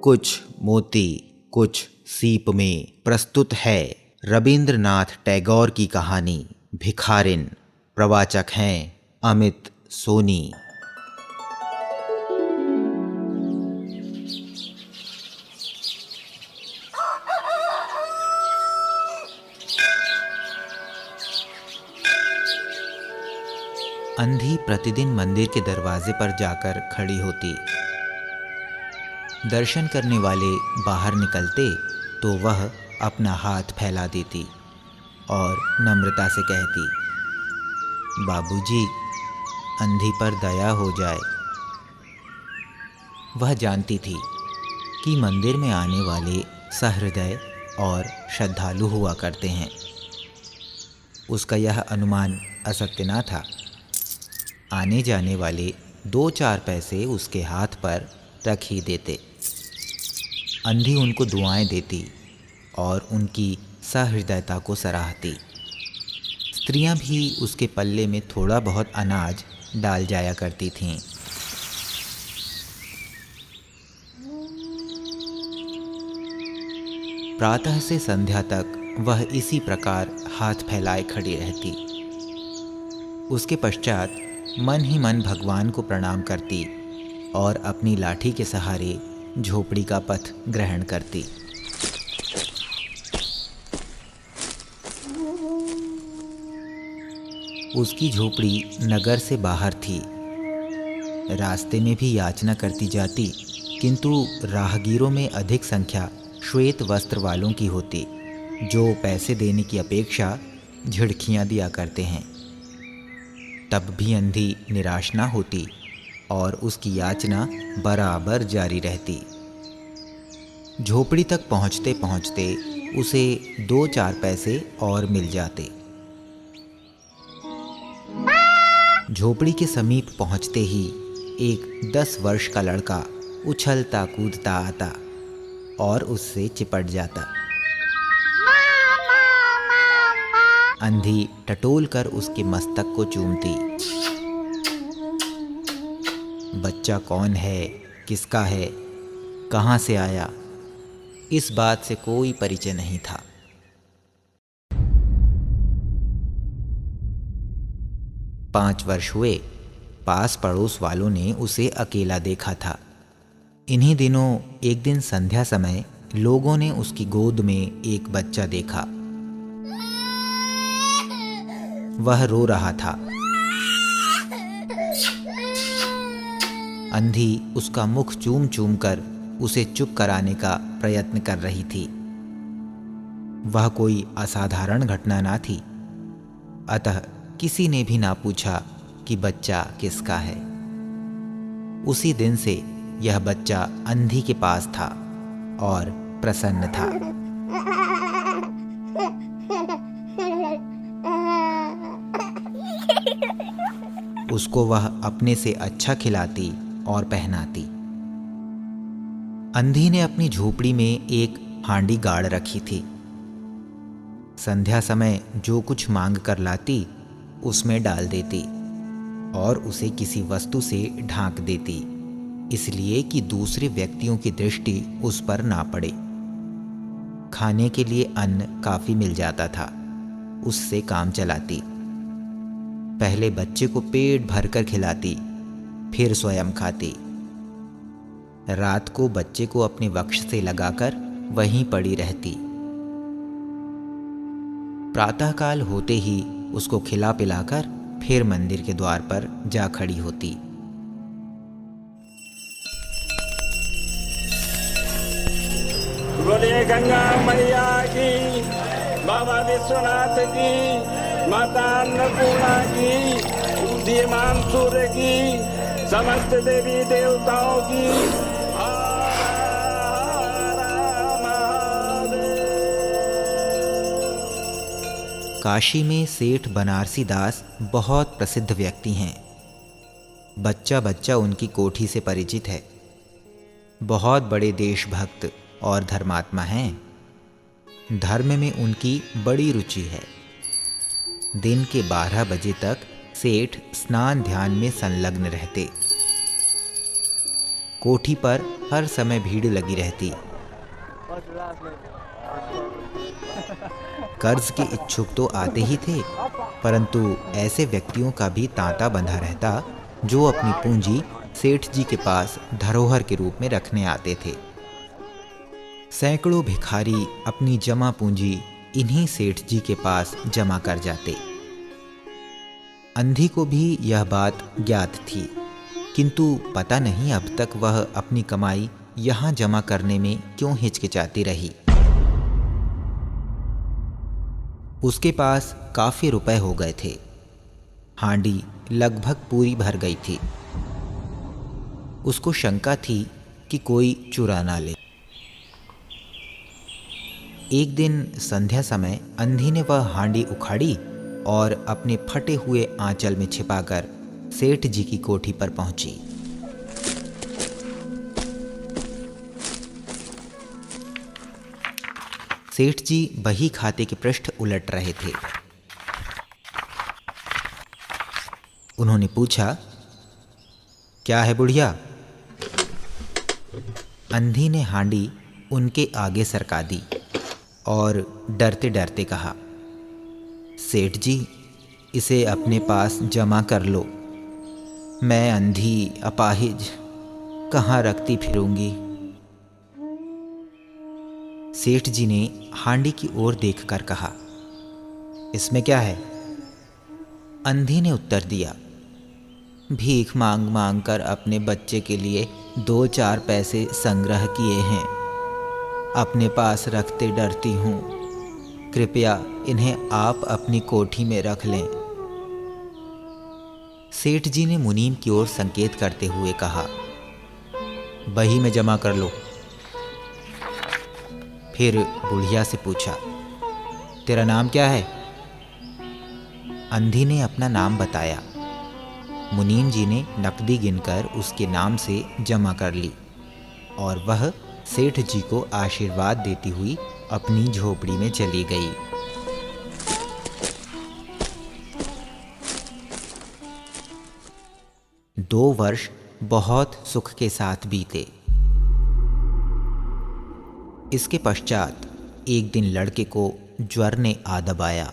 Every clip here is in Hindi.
कुछ मोती कुछ सीप में प्रस्तुत है रविंद्रनाथ टैगोर की कहानी भिखारिन। प्रवाचक हैं अमित सोनी। अंधी प्रतिदिन मंदिर के दरवाजे पर जाकर खड़ी होती। दर्शन करने वाले बाहर निकलते तो वह अपना हाथ फैला देती और नम्रता से कहती, बाबूजी, अंधी पर दया हो जाए। वह जानती थी कि मंदिर में आने वाले सहृदय और श्रद्धालु हुआ करते हैं। उसका यह अनुमान असत्य न था। आने जाने वाले 2-4 पैसे उसके हाथ पर रख ही देते। अंधी उनको दुआएं देती और उनकी सहृदयता को सराहती। स्त्रियां भी उसके पल्ले में थोड़ा बहुत अनाज डाल जाया करती थीं। प्रातः से संध्या तक वह इसी प्रकार हाथ फैलाए खड़ी रहती। उसके पश्चात मन ही मन भगवान को प्रणाम करती और अपनी लाठी के सहारे झोपड़ी का पथ ग्रहण करती। उसकी झोपड़ी नगर से बाहर थी। रास्ते में भी याचना करती जाती, किंतु राहगीरों में अधिक संख्या श्वेत वस्त्र वालों की होती, जो पैसे देने की अपेक्षा झिड़कियां दिया करते हैं। तब भी अंधी निराश न होती और उसकी याचना बराबर जारी रहती। झोपड़ी तक पहुंचते पहुंचते उसे 2-4 पैसे और मिल जाते। झोपड़ी के समीप पहुंचते ही एक 10 वर्ष का लड़का उछलता कूदता आता और उससे चिपट जाता। अंधी टटोल कर उसके मस्तक को चूमती। बच्चा कौन है, किसका है, कहाँ से आया, इस बात से कोई परिचय नहीं था। पाँच वर्ष हुए, पास पड़ोस वालों ने उसे अकेला देखा था। इन्हीं दिनों एक दिन संध्या समय लोगों ने उसकी गोद में एक बच्चा देखा। वह रो रहा था। अंधी उसका मुख चूम चूम कर उसे चुप कराने का प्रयत्न कर रही थी। वह कोई असाधारण घटना ना थी, अतः किसी ने भी ना पूछा कि बच्चा किसका है। उसी दिन से यह बच्चा अंधी के पास था और प्रसन्न था। उसको वह अपने से अच्छा खिलाती और पहनाती। अंधी ने अपनी झोपड़ी में एक हांडी गाड़ रखी थी। संध्या समय जो कुछ मांग कर लाती उसमें डाल देती और उसे किसी वस्तु से ढांक देती, इसलिए कि दूसरे व्यक्तियों की दृष्टि उस पर ना पड़े। खाने के लिए अन्न काफी मिल जाता था, उससे काम चलाती। पहले बच्चे को पेट भरकर खिलाती, फिर स्वयं खाती। रात को बच्चे को अपने वक्ष से लगाकर वहीं पड़ी रहती। प्रातःकाल होते ही उसको खिला पिलाकर फिर मंदिर के द्वार पर जा खड़ी होती। बोलिए गंगा मैया की, बाबा विश्वनाथ की, माता अन्नपूर्णा की, उदीयमान सूर्य की, समस्त देवी देवताओं की। काशी में सेठ बनारसी दास बहुत प्रसिद्ध व्यक्ति हैं। बच्चा बच्चा उनकी कोठी से परिचित है। बहुत बड़े देशभक्त और धर्मात्मा हैं। धर्म में उनकी बड़ी रुचि है। दिन के 12 बजे तक सेठ स्नान ध्यान में संलग्न रहते। कोठी पर हर समय भीड़ लगी रहती। कर्ज के इच्छुक तो आते ही थे, परंतु ऐसे व्यक्तियों का भी तांता बंधा रहता जो अपनी पूंजी सेठ जी के पास धरोहर के रूप में रखने आते थे। सैकड़ों भिखारी अपनी जमा पूंजी इन्हीं सेठ जी के पास जमा कर जाते। अंधी को भी यह बात ज्ञात थी, किंतु पता नहीं अब तक वह अपनी कमाई यहाँ जमा करने में क्यों हिचकिचाती रही। उसके पास काफी रुपए हो गए थे। हांडी लगभग पूरी भर गई थी। उसको शंका थी कि कोई चुरा ना ले। एक दिन संध्या समय अंधी ने वह हांडी उखाड़ी और अपने फटे हुए आंचल में छिपाकर सेठ जी की कोठी पर पहुंची। सेठ जी बही खाते के पृष्ठ उलट रहे थे। उन्होंने पूछा, क्या है बुढ़िया? अंधी ने हांडी उनके आगे सरका दी और डरते डरते कहा, सेठ जी, इसे अपने पास जमा कर लो। मैं अंधी अपाहिज कहाँ रखती फिरूंगी। सेठ जी ने हांडी की ओर देखकर कहा, इसमें क्या है? अंधी ने उत्तर दिया, भीख मांग मांग कर अपने बच्चे के लिए 2-4 पैसे संग्रह किए हैं। अपने पास रखते डरती हूँ। कृपया इन्हें आप अपनी कोठी में रख लें। सेठ जी ने मुनीम की ओर संकेत करते हुए कहा, बही में जमा कर लो। फिर बुढ़िया से पूछा, तेरा नाम क्या है? अंधी ने अपना नाम बताया। मुनीम जी ने नकदी गिनकर उसके नाम से जमा कर ली और वह सेठ जी को आशीर्वाद देती हुई अपनी झोपड़ी में चली गई। दो वर्ष बहुत सुख के साथ बीते। इसके पश्चात एक दिन लड़के को ज्वर ने आ दबाया।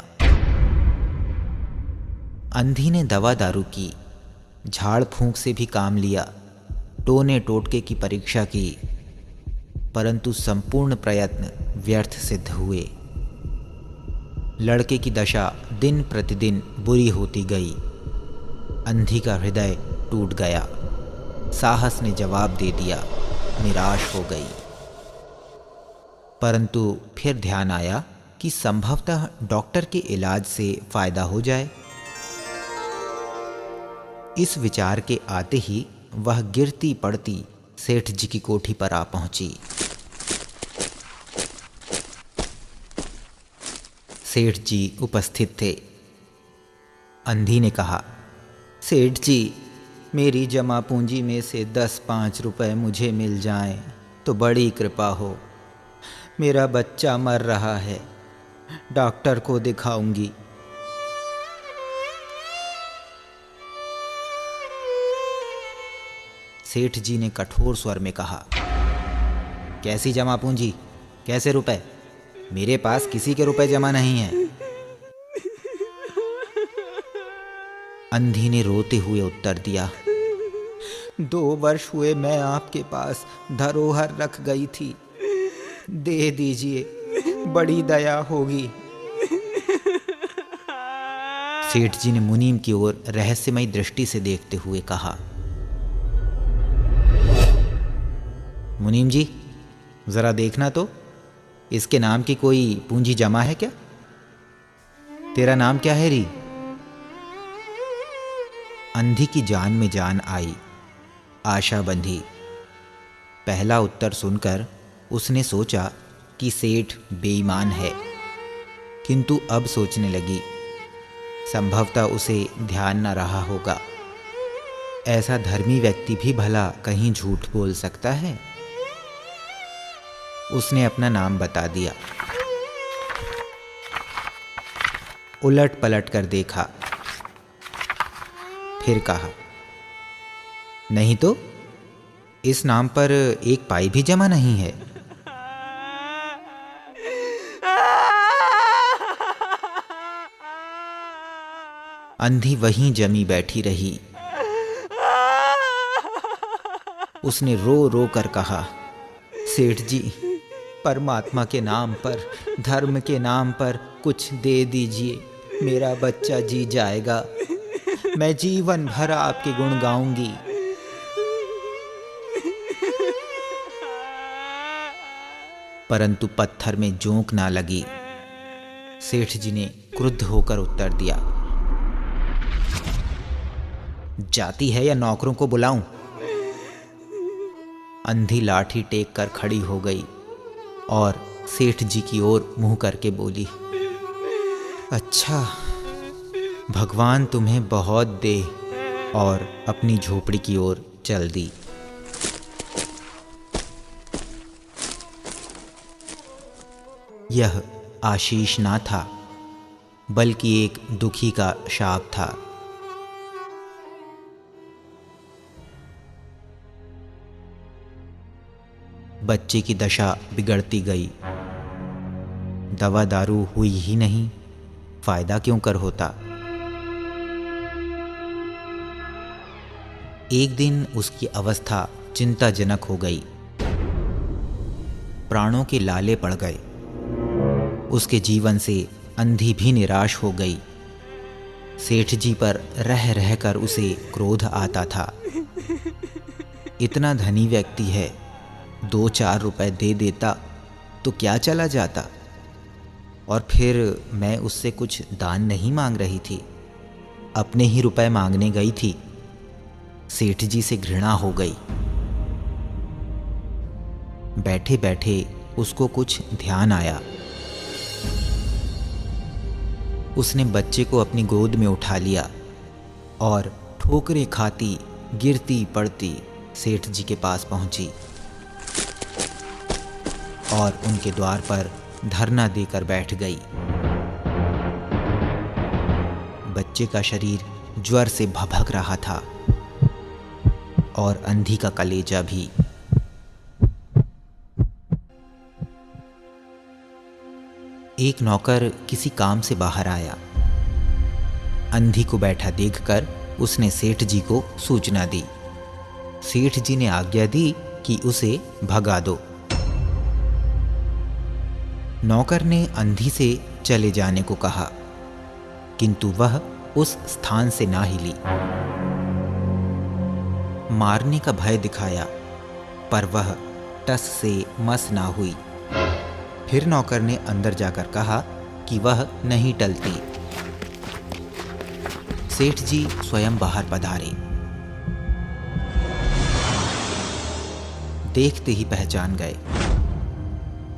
अंधी ने दवा दारू की, झाड़ फूंक से भी काम लिया, टोने टोटके की परीक्षा की, परंतु संपूर्ण प्रयत्न व्यर्थ सिद्ध हुए। लड़के की दशा दिन प्रतिदिन बुरी होती गई। अंधी का हृदय टूट गया। साहस ने जवाब दे दिया, निराश हो गई। परंतु फिर ध्यान आया कि संभवतः डॉक्टर के इलाज से फायदा हो जाए। इस विचार के आते ही वह गिरती पड़ती सेठ जी की कोठी पर आ पहुंची। सेठ जी उपस्थित थे। अंधी ने कहा, सेठ जी, मेरी जमा पूंजी में से 10-5 रुपए मुझे मिल जाएं तो बड़ी कृपा हो। मेरा बच्चा मर रहा है, डॉक्टर को दिखाऊंगी। सेठ जी ने कठोर स्वर में कहा, कैसी जमा पूंजी, कैसे रुपए? मेरे पास किसी के रुपए जमा नहीं है। अंधी ने रोते हुए उत्तर दिया, 2 वर्ष हुए मैं आपके पास धरोहर रख गई थी, दे दीजिए, बड़ी दया होगी। सेठ जी ने मुनीम की ओर रहस्यमयी दृष्टि से देखते हुए कहा, मुनीम जी, जरा देखना तो, इसके नाम की कोई पूंजी जमा है क्या? तेरा नाम क्या है री? अंधी की जान में जान आई, आशा बंधी। पहला उत्तर सुनकर उसने सोचा कि सेठ बेईमान है, किंतु अब सोचने लगी, संभवतः उसे ध्यान न रहा होगा। ऐसा धर्मी व्यक्ति भी भला कहीं झूठ बोल सकता है? उसने अपना नाम बता दिया। उलट पलट कर देखा, फिर कहा, नहीं तो इस नाम पर एक पाई भी जमा नहीं है। अंधी वहीं जमी बैठी रही। उसने रो रो कर कहा, सेठ जी, परमात्मा के नाम पर, धर्म के नाम पर कुछ दे दीजिए, मेरा बच्चा जी जाएगा। मैं जीवन भर आपके गुण गाऊंगी। परंतु पत्थर में जोंक ना लगी। सेठ जी ने क्रुद्ध होकर उत्तर दिया, जाती है या नौकरों को बुलाऊं? अंधी लाठी टेक कर खड़ी हो गई और सेठ जी की ओर मुंह करके बोली, अच्छा, भगवान तुम्हें बहुत दे, और अपनी झोपड़ी की ओर चल दी। यह आशीष ना था, बल्कि एक दुखी का शाप था। बच्चे की दशा बिगड़ती गई। दवा दारू हुई ही नहीं, फायदा क्यों कर होता। एक दिन उसकी अवस्था चिंताजनक हो गई। प्राणों के लाले पड़ गए। उसके जीवन से अंधी भी निराश हो गई। सेठ जी पर रह रहकर उसे क्रोध आता था। इतना धनी व्यक्ति है, 2-4 रुपए दे देता तो क्या चला जाता। और फिर मैं उससे कुछ दान नहीं मांग रही थी, अपने ही रुपए मांगने गई थी। सेठ जी से घृणा हो गई। बैठे बैठे उसको कुछ ध्यान आया। उसने बच्चे को अपनी गोद में उठा लिया और ठोकरें खाती, गिरती पड़ती सेठ जी के पास पहुंची और उनके द्वार पर धरना देकर बैठ गई। बच्चे का शरीर ज्वर से भभक रहा था और अंधी का कलेजा भी। एक नौकर किसी काम से बाहर आया। अंधी को बैठा देखकर उसने सेठ जी को सूचना दी। सेठ जी ने आज्ञा दी कि उसे भगा दो। नौकर ने अंधी से चले जाने को कहा, किंतु वह उस स्थान से ना हिली। मारने का भय दिखाया, पर वह टस से मस ना हुई। फिर नौकर ने अंदर जाकर कहा कि वह नहीं टलती। सेठ जी स्वयं बाहर पधारे। देखते ही पहचान गए।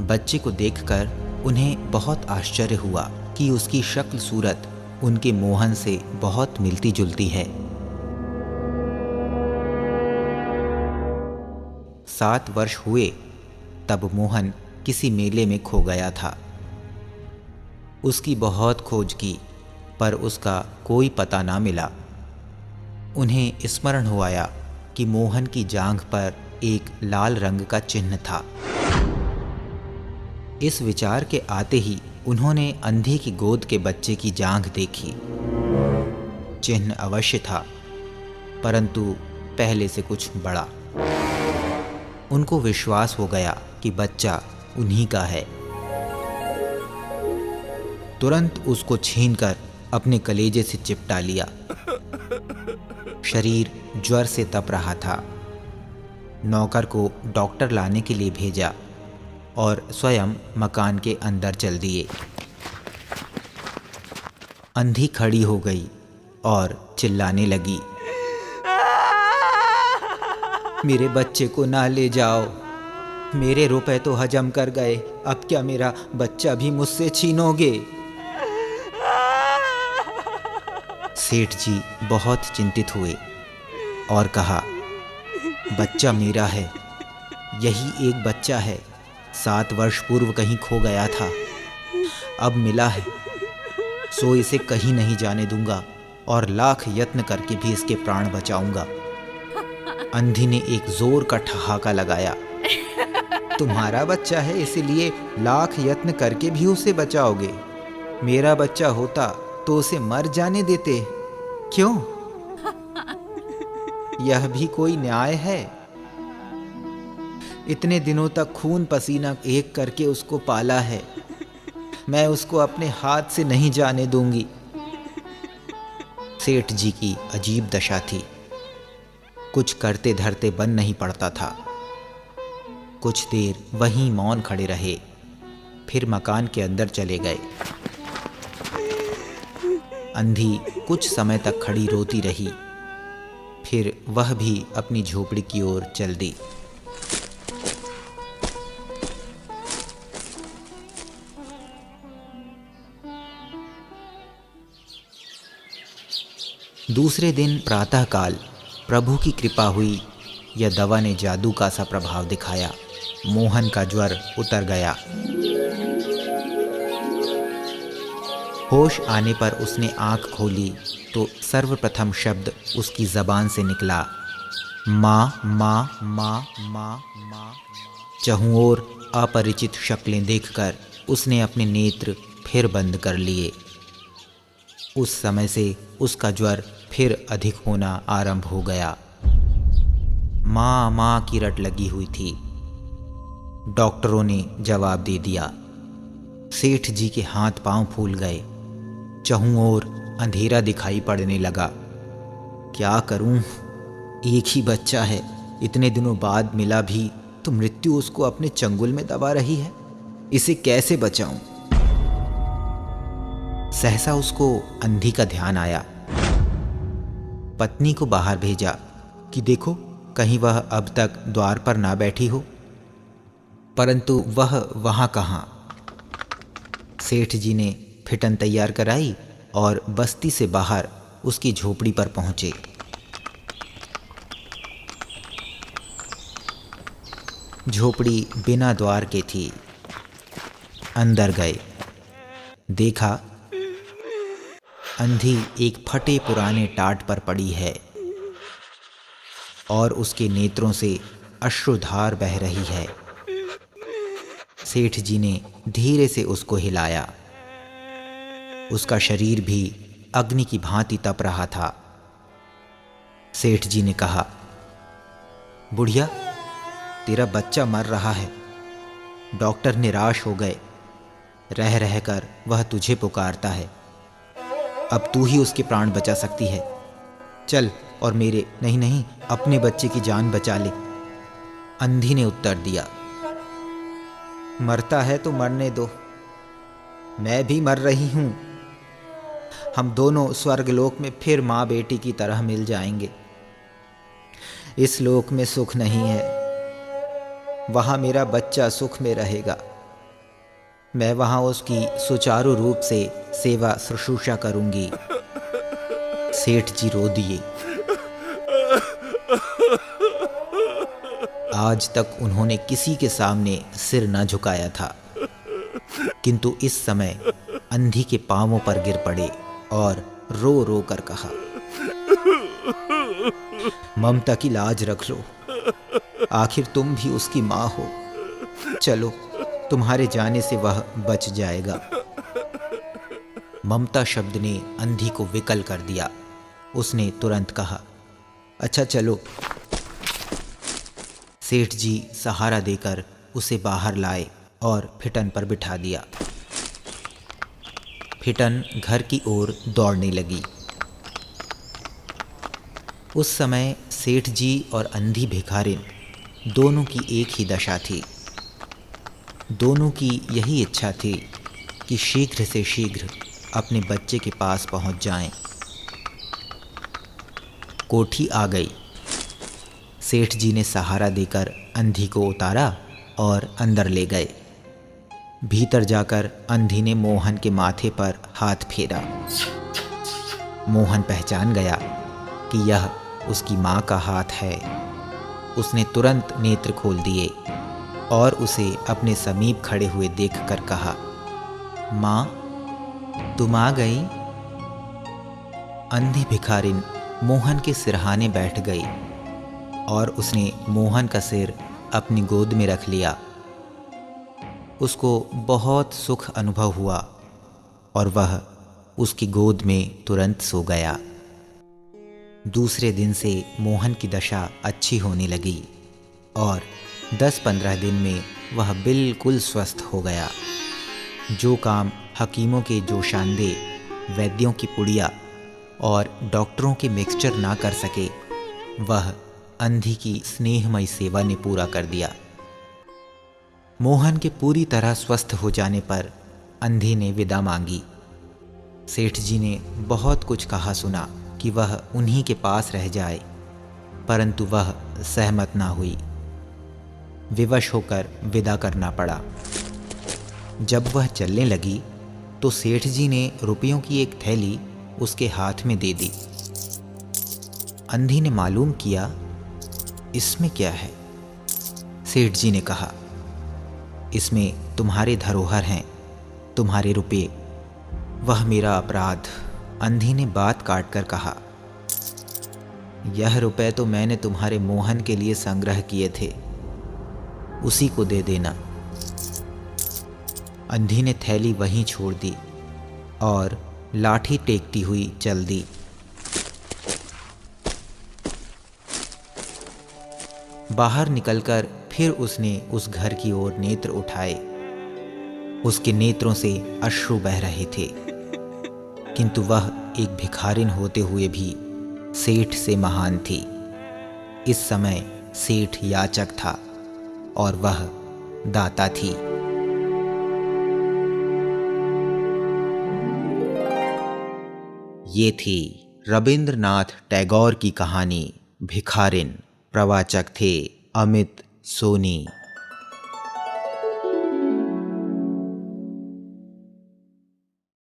बच्चे को देखकर उन्हें बहुत आश्चर्य हुआ कि उसकी शक्ल सूरत उनके मोहन से बहुत मिलती जुलती है। 7 वर्ष हुए तब मोहन किसी मेले में खो गया था। उसकी बहुत खोज की, पर उसका कोई पता ना मिला। उन्हें स्मरण हो आया कि मोहन की जांघ पर एक लाल रंग का चिन्ह था। इस विचार के आते ही उन्होंने अंधी की गोद के बच्चे की जांघ देखी। चिन्ह अवश्य था, परंतु पहले से कुछ बड़ा। उनको विश्वास हो गया कि बच्चा उन्हीं का है। तुरंत उसको छीनकर अपने कलेजे से चिपटा लिया। शरीर ज्वर से तप रहा था। नौकर को डॉक्टर लाने के लिए भेजा और स्वयं मकान के अंदर चल दिए। अंधी खड़ी हो गई और चिल्लाने लगी, मेरे बच्चे को ना ले जाओ, मेरे रुपए तो हजम कर गए, अब क्या मेरा बच्चा भी मुझसे छीनोगे। सेठ जी बहुत चिंतित हुए और कहा, बच्चा मेरा है, यही एक बच्चा है, 7 वर्ष पूर्व कहीं खो गया था, अब मिला है, सो इसे कहीं नहीं जाने दूंगा और लाख यत्न करके भी इसके प्राण बचाऊंगा। अंधी ने एक जोर का ठहाका लगाया। तुम्हारा बच्चा है, इसीलिए लाख यत्न करके भी उसे बचाओगे। मेरा बच्चा होता तो उसे मर जाने देते। क्यों? यह भी कोई न्याय है? इतने दिनों तक खून पसीना एक करके उसको पाला है, मैं उसको अपने हाथ से नहीं जाने दूंगी। सेठ जी की अजीब दशा थी। कुछ करते धरते बन नहीं पड़ता था। कुछ देर वहीं मौन खड़े रहे, फिर मकान के अंदर चले गए। अंधी कुछ समय तक खड़ी रोती रही, फिर वह भी अपनी झोपड़ी की ओर चल दी। दूसरे दिन प्रातःकाल प्रभु की कृपा हुई या दवा ने जादू का सा प्रभाव दिखाया। मोहन का ज्वर उतर गया। होश आने पर उसने आंख खोली तो सर्वप्रथम शब्द उसकी जबान से निकला, माँ माँ माँ माँ माँ। चहुं ओर अपरिचित शक्लें देखकर उसने अपने नेत्र फिर बंद कर लिए। उस समय से उसका ज्वर फिर अधिक होना आरंभ हो गया। माँ माँ की रट लगी हुई थी। डॉक्टरों ने जवाब दे दिया। सेठ जी के हाथ पांव फूल गए। चहुं ओर अंधेरा दिखाई पड़ने लगा। क्या करूं? एक ही बच्चा है, इतने दिनों बाद मिला भी तो मृत्यु उसको अपने चंगुल में दबा रही है। इसे कैसे बचाऊं? सहसा उसको अंधी का ध्यान आया। पत्नी को बाहर भेजा कि देखो कहीं वह अब तक द्वार पर ना बैठी हो, परंतु वह वहां कहाँ। सेठ जी ने फिटन तैयार कराई और बस्ती से बाहर उसकी झोपड़ी पर पहुंचे। झोपड़ी बिना द्वार के थी। अंदर गए, देखा अंधी एक फटे पुराने टाट पर पड़ी है और उसके नेत्रों से अश्रुधार बह रही है। सेठ जी ने धीरे से उसको हिलाया। उसका शरीर भी अग्नि की भांति तप रहा था। सेठ जी ने कहा, बुढ़िया, तेरा बच्चा मर रहा है। डॉक्टर निराश हो गए। रह रहकर वह तुझे पुकारता है। अब तू ही उसके प्राण बचा सकती है। चल और मेरे नहीं अपने बच्चे की जान बचा ले। अंधी ने उत्तर दिया, मरता है तो मरने दो, मैं भी मर रही हूं। हम दोनों स्वर्गलोक में फिर माँ बेटी की तरह मिल जाएंगे। इस लोक में सुख नहीं है, वहां मेरा बच्चा सुख में रहेगा। मैं वहां उसकी सुचारू रूप से सेवा शुश्रूषा करूंगी। सेठ जी रो दिए। आज तक उन्होंने किसी के सामने सिर न झुकाया था, किंतु इस समय अंधी के पांवों पर गिर पड़े और रो रो कर कहा, ममता की लाज रख लो, आखिर तुम भी उसकी माँ हो। चलो, तुम्हारे जाने से वह बच जाएगा। ममता शब्द ने अंधी को विकल कर दिया। उसने तुरंत कहा, अच्छा चलो। सेठ जी सहारा देकर उसे बाहर लाए और फिटन पर बिठा दिया। फिटन घर की ओर दौड़ने लगी। उस समय सेठ जी और अंधी भिखारिन दोनों की एक ही दशा थी। दोनों की यही इच्छा थी कि शीघ्र से शीघ्र अपने बच्चे के पास पहुंच जाएं। कोठी आ गई। सेठ जी ने सहारा देकर अंधी को उतारा और अंदर ले गए। भीतर जाकर अंधी ने मोहन के माथे पर हाथ फेरा। मोहन पहचान गया कि यह उसकी माँ का हाथ है। उसने तुरंत नेत्र खोल दिए और उसे अपने समीप खड़े हुए देखकर कहा, माँ, तुम आ गई। अंधी भिखारिन मोहन के सिरहाने बैठ गई। और उसने मोहन का सिर अपनी गोद में रख लिया। उसको बहुत सुख अनुभव हुआ और वह उसकी गोद में तुरंत सो गया। दूसरे दिन से मोहन की दशा अच्छी होने लगी और 10-15 दिन में वह बिल्कुल स्वस्थ हो गया। जो काम हकीमों के जोशांदे, वैद्यों की पुड़िया और डॉक्टरों के मिक्सचर ना कर सके, वह अंधी की स्नेहमयी सेवा ने पूरा कर दिया। मोहन के पूरी तरह स्वस्थ हो जाने पर अंधी ने विदा मांगी। सेठ जी ने बहुत कुछ कहा सुना कि वह उन्हीं के पास रह जाए, परंतु वह सहमत ना हुई। विवश होकर विदा करना पड़ा। जब वह चलने लगी तो सेठ जी ने रुपयों की एक थैली उसके हाथ में दे दी। अंधी ने मालूम किया, इसमें क्या है? सेठ जी ने कहा, इसमें तुम्हारे धरोहर हैं, तुम्हारे रुपये। वह मेरा अपराध। अंधी ने बात काट कर कहा, यह रुपए तो मैंने तुम्हारे मोहन के लिए संग्रह किए थे, उसी को दे देना। अंधी ने थैली वहीं छोड़ दी और लाठी टेकती हुई चल दी। बाहर निकलकर फिर उसने उस घर की ओर नेत्र उठाए। उसके नेत्रों से अश्रु बह रहे थे, किंतु वह एक भिखारिन होते हुए भी सेठ से महान थी। इस समय सेठ याचक था और वह दाता थी। ये थी रविंद्रनाथ टैगोर की कहानी भिखारिन। प्रवाचक थे अमित सोनी।